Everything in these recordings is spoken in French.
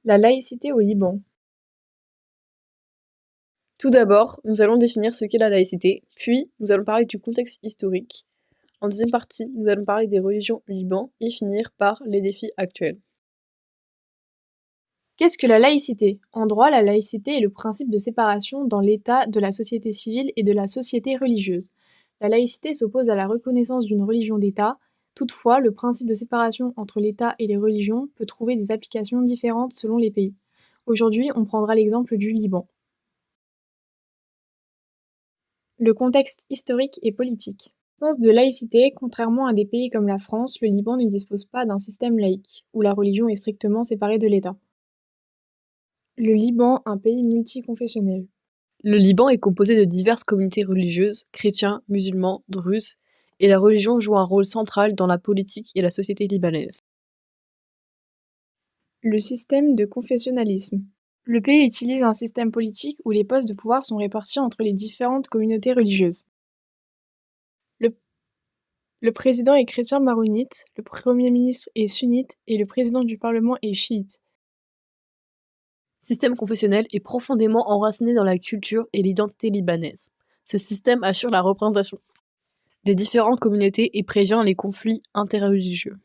La laïcité au Liban. Tout d'abord, nous allons définir ce qu'est la laïcité, puis nous allons parler du contexte historique. En deuxième partie, nous allons parler des religions au Liban et finir par les défis actuels. Qu'est-ce que la laïcité? En droit, la laïcité est le principe de séparation dans l'État de la société civile et de la société religieuse. La laïcité s'oppose à la reconnaissance d'une religion d'État. Toutefois, le principe de séparation entre l'État et les religions peut trouver des applications différentes selon les pays. Aujourd'hui, on prendra l'exemple du Liban. Le contexte historique et politique. Au sens de laïcité, contrairement à des pays comme la France, le Liban ne dispose pas d'un système laïque, où la religion est strictement séparée de l'État. Le Liban, un pays multiconfessionnel. Le Liban est composé de diverses communautés religieuses, chrétiens, musulmans, druzes, et la religion joue un rôle central dans la politique et la société libanaise. Le système de confessionnalisme. Le pays utilise un système politique où les postes de pouvoir sont répartis entre les différentes communautés religieuses. Le président est chrétien maronite, le premier ministre est sunnite et le président du parlement est chiite. Système confessionnel est profondément enraciné dans la culture et l'identité libanaise. Ce système assure la représentation des différentes communautés et prévient les conflits interreligieux.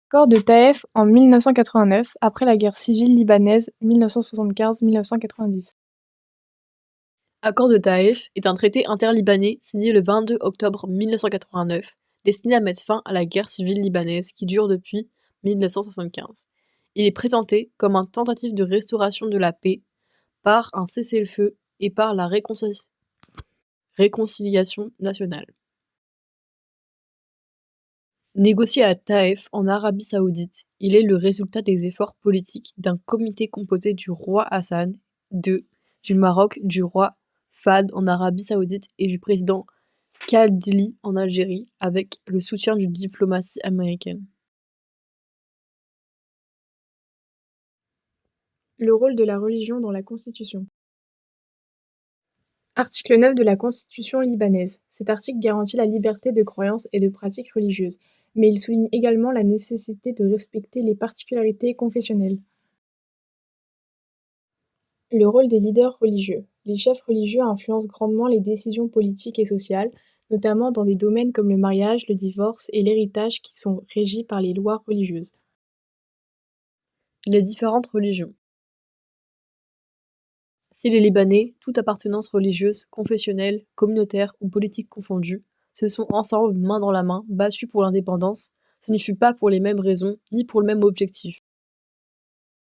Accord de Taïf en 1989, après la guerre civile libanaise 1975-1990. Accord de Taïf est un traité interlibanais signé le 22 octobre 1989, destiné à mettre fin à la guerre civile libanaise qui dure depuis 1975. Il est présenté comme une tentative de restauration de la paix par un cessez-le-feu et par la réconciliation nationale. Négocié à Taïf en Arabie Saoudite, il est le résultat des efforts politiques d'un comité composé du roi Hassan II du Maroc, du roi Fahd en Arabie Saoudite et du président Kadhili en Algérie, avec le soutien d'une diplomatie américaine. Le rôle de la religion dans la Constitution. Article 9 de la Constitution libanaise. Cet article garantit la liberté de croyance et de pratique religieuse, mais il souligne également la nécessité de respecter les particularités confessionnelles. Le rôle des leaders religieux. Les chefs religieux influencent grandement les décisions politiques et sociales, notamment dans des domaines comme le mariage, le divorce et l'héritage qui sont régis par les lois religieuses. Les différentes religions. Si les Libanais, toute appartenance religieuse, confessionnelle, communautaire ou politique confondue, se sont ensemble, main dans la main, battus pour l'indépendance, ce ne fut pas pour les mêmes raisons, ni pour le même objectif.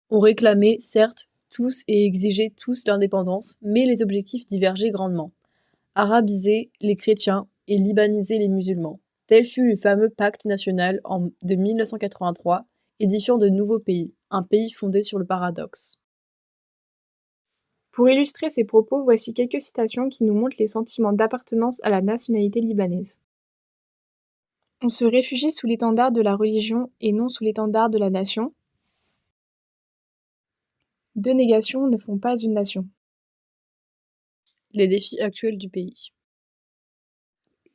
On réclamait, certes, tous et exigeait tous l'indépendance, mais les objectifs divergeaient grandement. Arabiser les chrétiens et libaniser les musulmans. Tel fut le fameux pacte national de 1983, édifiant de nouveaux pays, un pays fondé sur le paradoxe. Pour illustrer ces propos, voici quelques citations qui nous montrent les sentiments d'appartenance à la nationalité libanaise. On se réfugie sous l'étendard de la religion et non sous l'étendard de la nation. Deux négations ne font pas une nation. Les défis actuels du pays.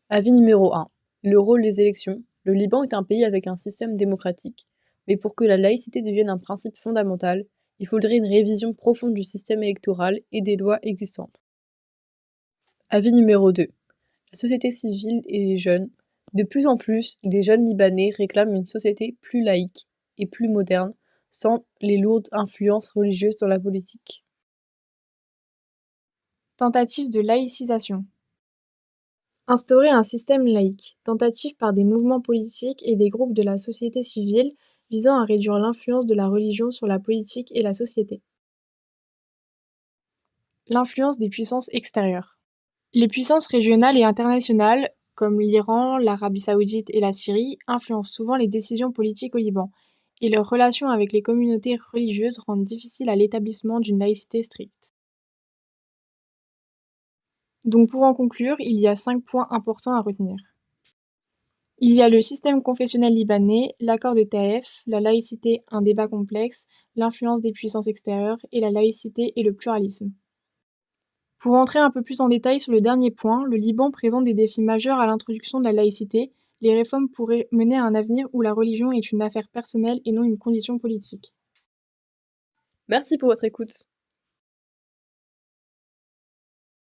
Avis numéro 1. Le rôle des élections. Le Liban est un pays avec un système démocratique, mais pour que la laïcité devienne un principe fondamental, il faudrait une révision profonde du système électoral et des lois existantes. Avis numéro 2. La société civile et les jeunes. De plus en plus, les jeunes Libanais réclament une société plus laïque et plus moderne, sans les lourdes influences religieuses dans la politique. Tentative de laïcisation. Instaurer un système laïque. Tentative par des mouvements politiques et des groupes de la société civile visant à réduire l'influence de la religion sur la politique et la société. L'influence des puissances extérieures. Les puissances régionales et internationales, comme l'Iran, l'Arabie saoudite et la Syrie, influencent souvent les décisions politiques au Liban, et leurs relations avec les communautés religieuses rendent difficile à l'établissement d'une laïcité stricte. Donc pour en conclure, il y a 5 points importants à retenir. Il y a le système confessionnel libanais, l'accord de Taïf, la laïcité, un débat complexe, l'influence des puissances extérieures et la laïcité et le pluralisme. Pour entrer un peu plus en détail sur le dernier point, le Liban présente des défis majeurs à l'introduction de la laïcité, Les réformes pourraient mener à un avenir où la religion est une affaire personnelle et non une condition politique. Merci pour votre écoute.